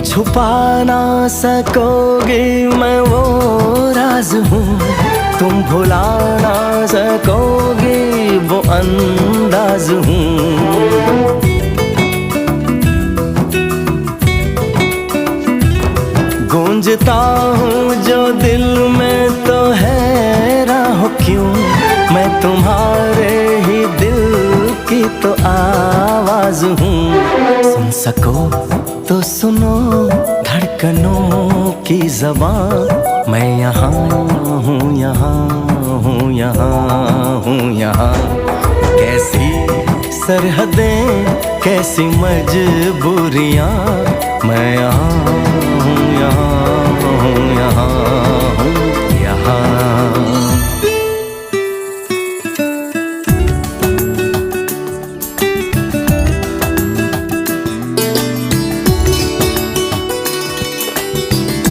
छुपा ना सकोगे मैं वो राज हूँ, तुम भुला ना सकोगे वो अंदाज हूँ। गूंजता हूँ जो दिल में तो हैरान हो क्यों, मैं तुम्हारे ही दिल की तो आवाज हूँ। सुन सको तो सुनो धड़कनों की ज़बान, मैं यहाँ हूँ, यहाँ हूँ, यहाँ हूँ, यहाँ। कैसी सरहदें, कैसी मजबूरियाँ, मैं यहाँ हूँ, यहाँ हूँ, यहाँ हूँ।